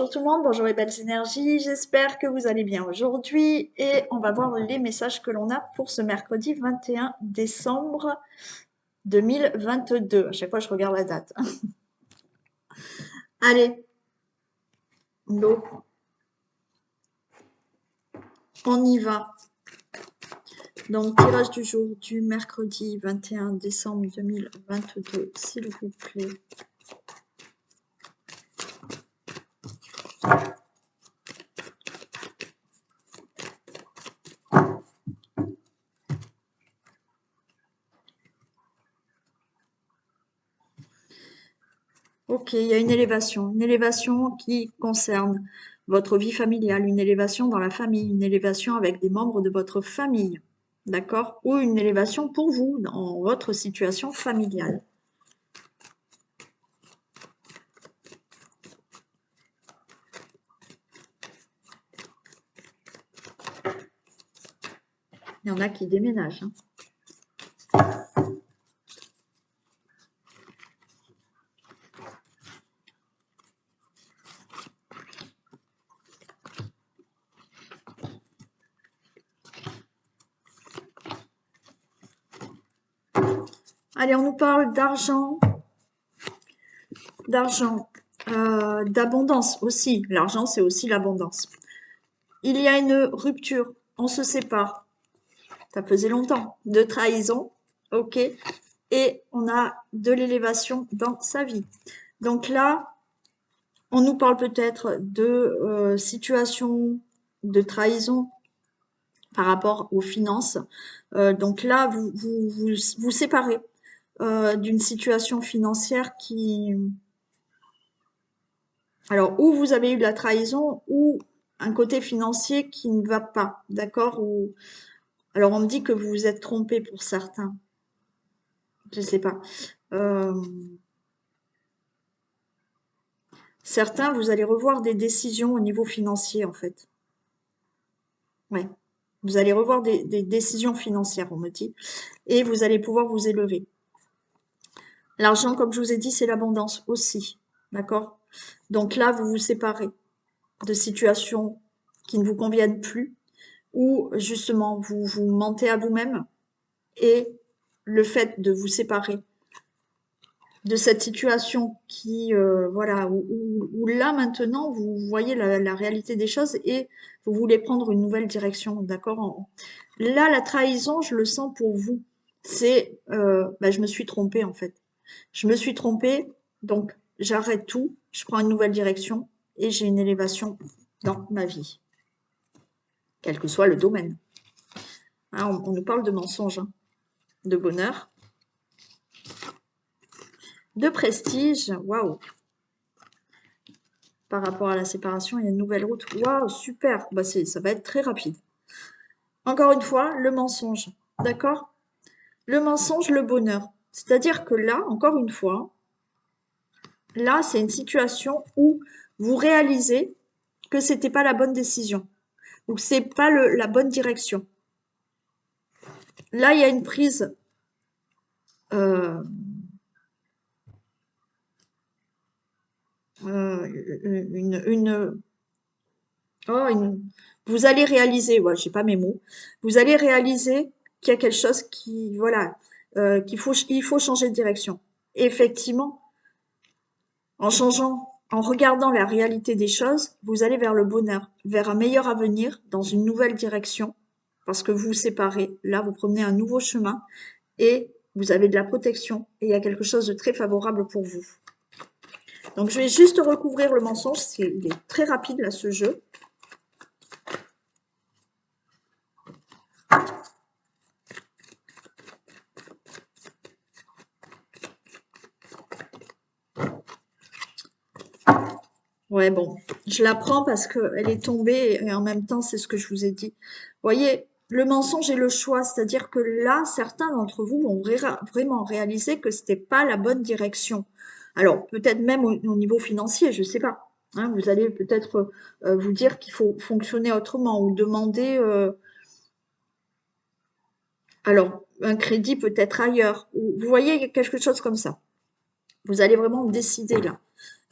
Bonjour tout le monde, bonjour les belles énergies, j'espère que vous allez bien aujourd'hui et on va voir les messages que l'on a pour ce mercredi 21 décembre 2022. À chaque fois je regarde la date. Allez, l'eau, on y va. Donc tirage du jour du mercredi 21 décembre 2022, s'il vous plaît. Ok, il y a une élévation qui concerne votre vie familiale, une élévation dans la famille, une élévation avec des membres de votre famille, d'accord? Ou une élévation pour vous dans votre situation familiale. Il y en a qui déménagent, hein. Allez, on nous parle d'argent, d'abondance aussi. L'argent, c'est aussi l'abondance. Il y a une rupture, on se sépare. Ça faisait longtemps. De trahison, ok. Et on a de l'élévation dans sa vie. Donc là, on nous parle peut-être de situation de trahison par rapport aux finances. Donc là, vous séparez d'une situation financière qui... Alors, ou vous avez eu de la trahison, ou un côté financier qui ne va pas, d'accord? Ou... Alors, on me dit que vous vous êtes trompé pour certains. Je sais pas. Euh, Certains, vous allez revoir des décisions au niveau financier, en fait. Ouais. Vous allez revoir des décisions financières, on me dit, et vous allez pouvoir vous élever. L'argent, comme je vous ai dit, c'est l'abondance aussi, d'accord? Donc là, vous vous séparez de situations qui ne vous conviennent plus, ou justement, vous mentez à vous-même, et le fait de vous séparer de cette situation qui, voilà, où là maintenant, vous voyez la réalité des choses et vous voulez prendre une nouvelle direction, d'accord? Là, la trahison, je le sens pour vous. C'est, bah, je me suis trompée en fait. Je me suis trompée, donc j'arrête tout, je prends une nouvelle direction et j'ai une élévation dans ma vie, quel que soit le domaine. Hein, on nous parle de mensonges, hein, de bonheur, de prestige, waouh! Par rapport à la séparation, il y a une nouvelle route. Waouh, super! Bah, ça va être très rapide. Encore une fois, le mensonge, d'accord? Le mensonge, le bonheur. C'est-à-dire que là, encore une fois, là, c'est une situation où vous réalisez que c'était pas la bonne décision ou que c'est pas la bonne direction. Là, il y a une prise, euh, une, oh, vous allez réaliser, ouais, j'ai pas mes mots, vous allez réaliser qu'il y a quelque chose qui, voilà, il faut changer de direction. Et effectivement, en changeant, en regardant la réalité des choses, vous allez vers le bonheur, vers un meilleur avenir, dans une nouvelle direction, parce que vous vous séparez. Là, vous prenez un nouveau chemin et vous avez de la protection et il y a quelque chose de très favorable pour vous. Donc, je vais juste recouvrir le mensonge, il est très rapide là, ce jeu. Ouais, bon, je la prends parce qu'elle est tombée et en même temps, c'est ce que je vous ai dit. Vous voyez, le mensonge et le choix, c'est-à-dire que là, certains d'entre vous vont vraiment réaliser que c'était pas la bonne direction. Alors, peut-être même au niveau financier, je sais pas. Hein, vous allez peut-être vous dire qu'il faut fonctionner autrement ou demander, alors, un crédit peut-être ailleurs. Ou, vous voyez, quelque chose comme ça. Vous allez vraiment décider là.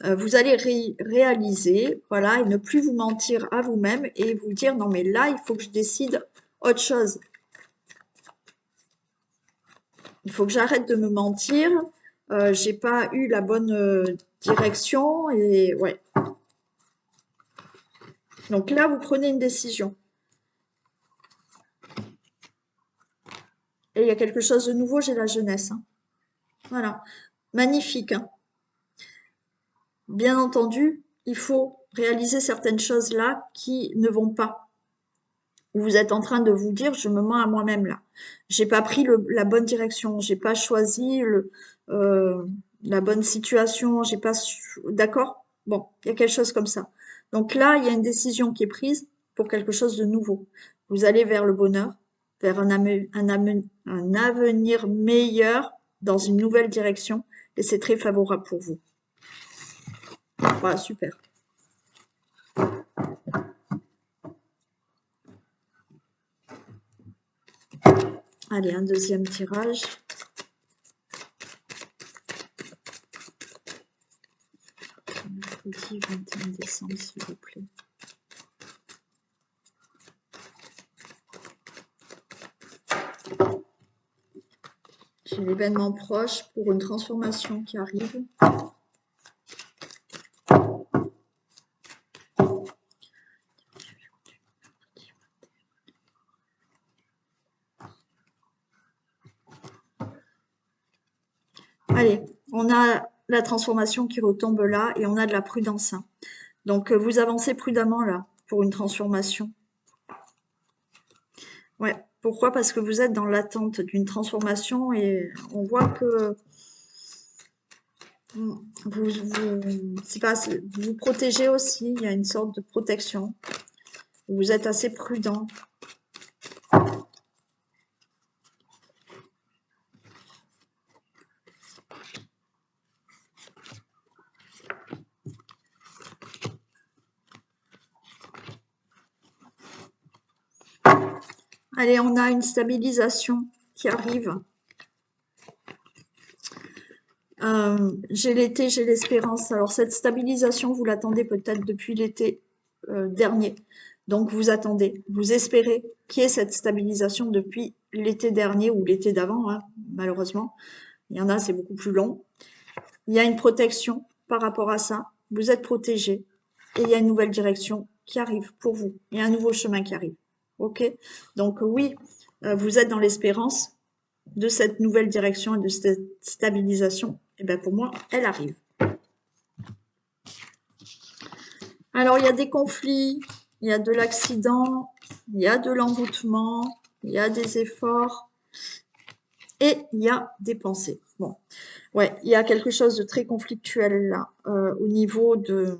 Vous allez réaliser, voilà, et ne plus vous mentir à vous-même et vous dire, non mais là, il faut que je décide autre chose. Il faut que j'arrête de me mentir. J'ai pas eu la bonne direction et ouais. Donc là, vous prenez une décision. Et il y a quelque chose de nouveau, j'ai la jeunesse, hein. Voilà. Magnifique, hein. Bien entendu, il faut réaliser certaines choses là qui ne vont pas. Vous êtes en train de vous dire, je me mens à moi-même là. J'ai pas pris la bonne direction, j'ai pas choisi euh, la bonne situation, j'ai pas, d'accord? Bon, il y a quelque chose comme ça. Donc là, il y a une décision qui est prise pour quelque chose de nouveau. Vous allez vers le bonheur, vers un avenir meilleur dans une nouvelle direction et c'est très favorable pour vous. Voilà, super. Allez, un deuxième tirage. Mercredi 21 décembre, s'il vous plaît. J'ai l'événement proche pour une transformation qui arrive. Allez, on a la transformation qui retombe là et on a de la prudence, hein. Donc, vous avancez prudemment là pour une transformation. Ouais. Pourquoi? Parce que vous êtes dans l'attente d'une transformation et on voit que c'est pas, vous vous protégez aussi. Il y a une sorte de protection. Vous êtes assez prudent. Allez, on a une stabilisation qui arrive. J'ai l'été, j'ai l'espérance. Alors cette stabilisation, vous l'attendez peut-être depuis l'été dernier. Donc vous attendez, vous espérez qu'il y ait cette stabilisation depuis l'été dernier ou l'été d'avant, hein, malheureusement. Il y en a, c'est beaucoup plus long. Il y a une protection par rapport à ça. Vous êtes protégé et il y a une nouvelle direction qui arrive pour vous. Il y a un nouveau chemin qui arrive. OK? Donc oui, vous êtes dans l'espérance de cette nouvelle direction et de cette stabilisation. Et bien pour moi, elle arrive. Alors il y a des conflits, il y a de l'accident, il y a de l'envoûtement, il y a des efforts et il y a des pensées. Bon, ouais, il y a quelque chose de très conflictuel là au niveau de,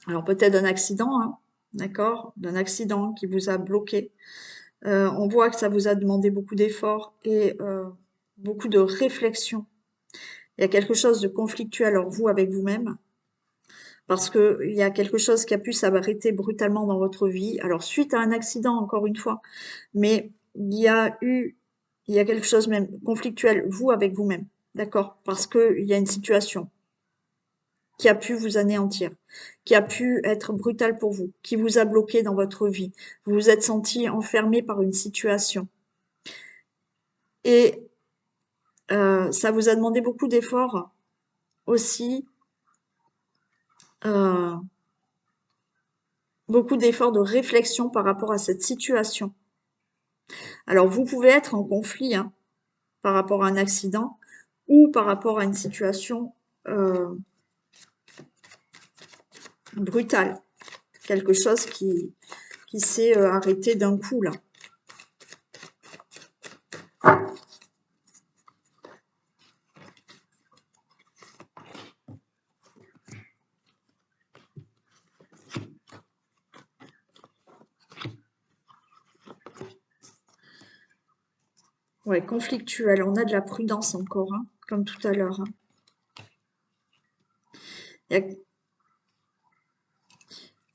alors peut-être d'un accident, hein, d'accord, d'un accident qui vous a bloqué. On voit que ça vous a demandé beaucoup d'efforts et beaucoup de réflexion. Il y a quelque chose de conflictuel en vous avec vous-même parce qu'il y a quelque chose qui a pu s'arrêter brutalement dans votre vie. Alors, suite à un accident, encore une fois, mais il y a quelque chose même conflictuel, vous avec vous-même, d'accord? Parce qu'il y a une situation qui a pu vous anéantir, qui a pu être brutale pour vous, qui vous a bloqué dans votre vie. Vous vous êtes senti enfermé par une situation. Et ça vous a demandé beaucoup d'efforts aussi, euh, beaucoup d'efforts de réflexion par rapport à cette situation. Alors, vous pouvez être en conflit, hein, par rapport à un accident ou par rapport à une situation brutale, quelque chose qui s'est arrêté d'un coup là. Ouais, conflictuel. On a de la prudence encore, hein, comme tout à l'heure, hein. Il y a-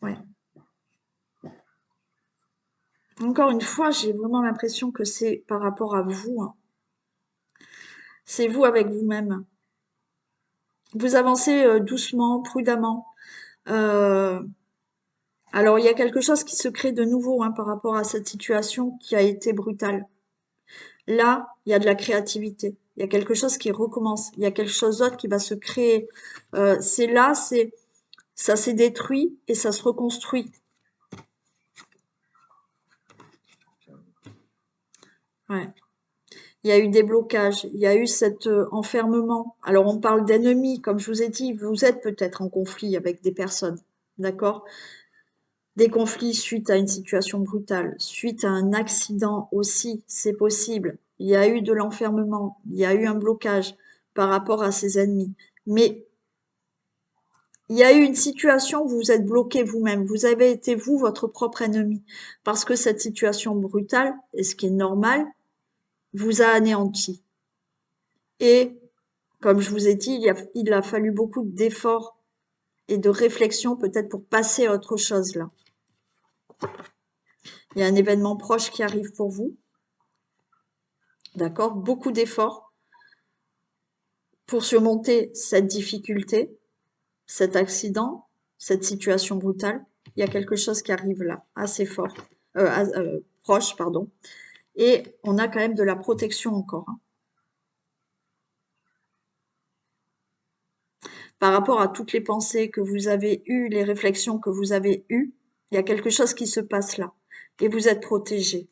Ouais. Encore une fois, j'ai vraiment l'impression que c'est par rapport à vous, hein. C'est vous avec vous-même. Vous avancez doucement, prudemment. Euh, alors, il y a quelque chose qui se crée de nouveau hein, par rapport à cette situation qui a été brutale. Là, il y a de la créativité. Il y a quelque chose qui recommence. Il y a quelque chose d'autre qui va se créer. C'est là, ça s'est détruit et ça se reconstruit. Ouais. Il y a eu des blocages, il y a eu cet enfermement. Alors on parle d'ennemis, comme je vous ai dit, vous êtes peut-être en conflit avec des personnes, d'accord? Des conflits suite à une situation brutale, suite à un accident aussi, c'est possible. Il y a eu de l'enfermement, il y a eu un blocage par rapport à ces ennemis. Mais il y a eu une situation où vous êtes bloqué vous-même, vous avez été vous votre propre ennemi, parce que cette situation brutale, et ce qui est normal, vous a anéanti. Et comme je vous ai dit, il a fallu beaucoup d'efforts et de réflexion peut-être pour passer à autre chose là. Il y a un événement proche qui arrive pour vous, d'accord? Beaucoup d'efforts pour surmonter cette difficulté, cet accident, cette situation brutale. Il y a quelque chose qui arrive là, assez fort, proche, pardon. Et on a quand même de la protection encore, hein. Par rapport à toutes les pensées que vous avez eues, les réflexions que vous avez eues, il y a quelque chose qui se passe là. Et vous êtes protégé.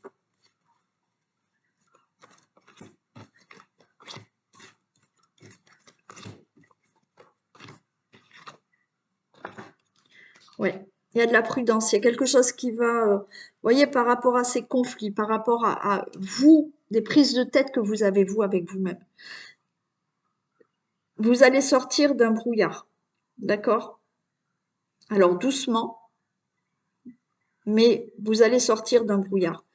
Ouais, il y a de la prudence, il y a quelque chose qui va, vous voyez, par rapport à ces conflits, par rapport à vous, des prises de tête que vous avez, vous, avec vous-même. Vous allez sortir d'un brouillard, d'accord? Alors doucement, mais vous allez sortir d'un brouillard.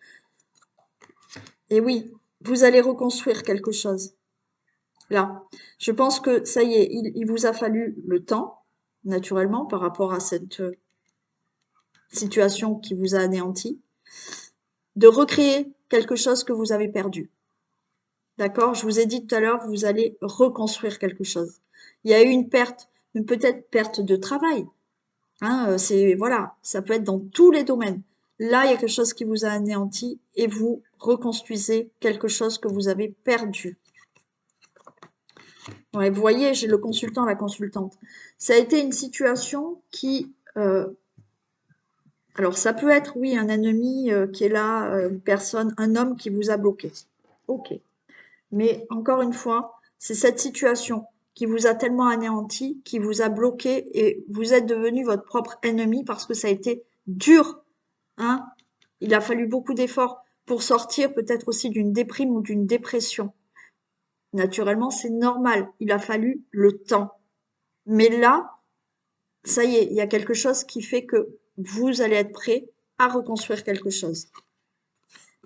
Et oui, vous allez reconstruire quelque chose. Là, je pense que ça y est, il vous a fallu le temps, naturellement, par rapport à cette situation qui vous a anéanti, de recréer quelque chose que vous avez perdu. D'accord? Je vous ai dit tout à l'heure, vous allez reconstruire quelque chose. Il y a eu une perte, peut-être perte de travail. Hein, c'est, voilà, ça peut être dans tous les domaines. Là, il y a quelque chose qui vous a anéanti et vous reconstruisez quelque chose que vous avez perdu. Ouais, vous voyez, j'ai le consultant, la consultante. Ça a été une situation qui, alors ça peut être, oui, un ennemi qui est là, une personne, un homme qui vous a bloqué. Ok. Mais encore une fois, c'est cette situation qui vous a tellement anéanti, qui vous a bloqué et vous êtes devenu votre propre ennemi parce que ça a été dur, hein. Il a fallu beaucoup d'efforts pour sortir peut-être aussi d'une déprime ou d'une dépression. Naturellement, c'est normal. Il a fallu le temps. Mais là, ça y est, il y a quelque chose qui fait que vous allez être prêt à reconstruire quelque chose.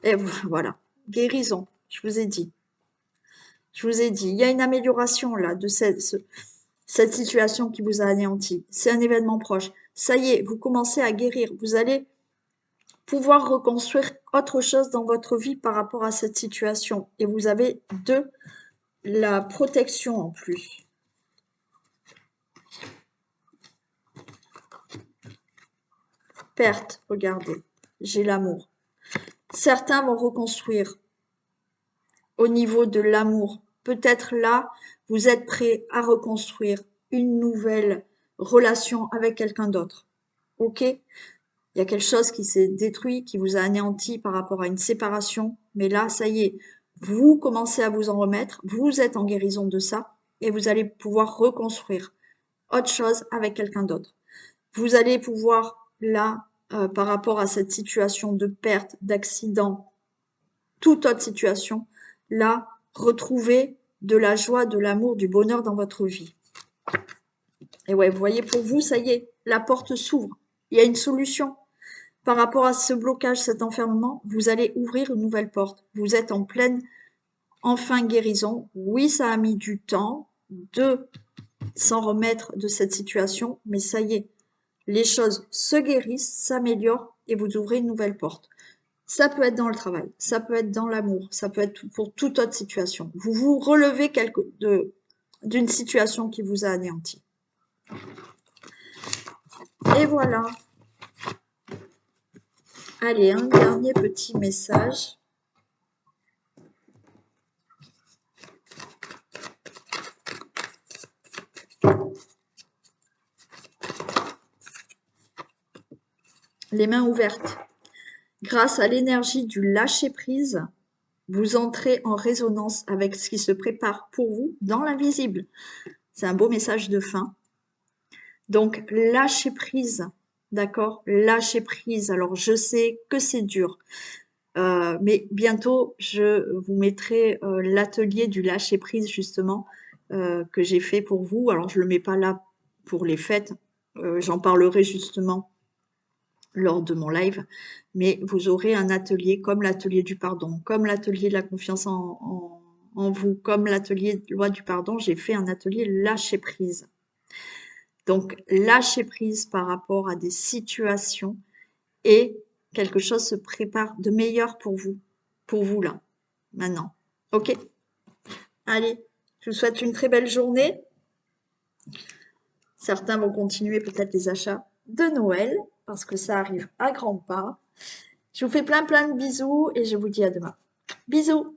Et voilà. Guérison, je vous ai dit. Je vous ai dit, il y a une amélioration là de cette situation qui vous a anéanti. C'est un événement proche. Ça y est, vous commencez à guérir. Vous allez pouvoir reconstruire autre chose dans votre vie par rapport à cette situation. Et vous avez de la protection en plus. Perte, regardez, j'ai l'amour. Certains vont reconstruire au niveau de l'amour. Peut-être là, vous êtes prêt à reconstruire une nouvelle relation avec quelqu'un d'autre. Ok? Il y a quelque chose qui s'est détruit, qui vous a anéanti par rapport à une séparation. Mais là, ça y est, vous commencez à vous en remettre. Vous êtes en guérison de ça et vous allez pouvoir reconstruire autre chose avec quelqu'un d'autre. Vous allez pouvoir, là, par rapport à cette situation de perte, d'accident, toute autre situation, là, retrouver de la joie, de l'amour, du bonheur dans votre vie. Et ouais, vous voyez, pour vous, ça y est, la porte s'ouvre. Il y a une solution. Par rapport à ce blocage, cet enfermement, vous allez ouvrir une nouvelle porte. Vous êtes en pleine, enfin, guérison. Oui, ça a mis du temps de s'en remettre de cette situation, mais ça y est, les choses se guérissent, s'améliorent et vous ouvrez une nouvelle porte. Ça peut être dans le travail, ça peut être dans l'amour, ça peut être pour toute autre situation. Vous vous relevez d'une situation qui vous a anéanti. Et voilà. Allez, un dernier petit message. Les mains ouvertes. Grâce à l'énergie du lâcher-prise, vous entrez en résonance avec ce qui se prépare pour vous dans l'invisible. C'est un beau message de fin. Donc, lâcher prise, d'accord? Lâcher prise. Alors, je sais que c'est dur, mais bientôt, je vous mettrai l'atelier du lâcher prise, justement, que j'ai fait pour vous. Alors, je le mets pas là pour les fêtes. J'en parlerai justement lors de mon live, mais vous aurez un atelier comme l'atelier du pardon, comme l'atelier de la confiance en vous, comme l'atelier loi du pardon, j'ai fait un atelier lâcher prise. Donc, lâcher prise par rapport à des situations et quelque chose se prépare de meilleur pour vous là, maintenant. Ok? Allez, je vous souhaite une très belle journée. Certains vont continuer peut-être les achats de Noël parce que ça arrive à grands pas. Je vous fais plein de bisous et je vous dis à demain. Bisous!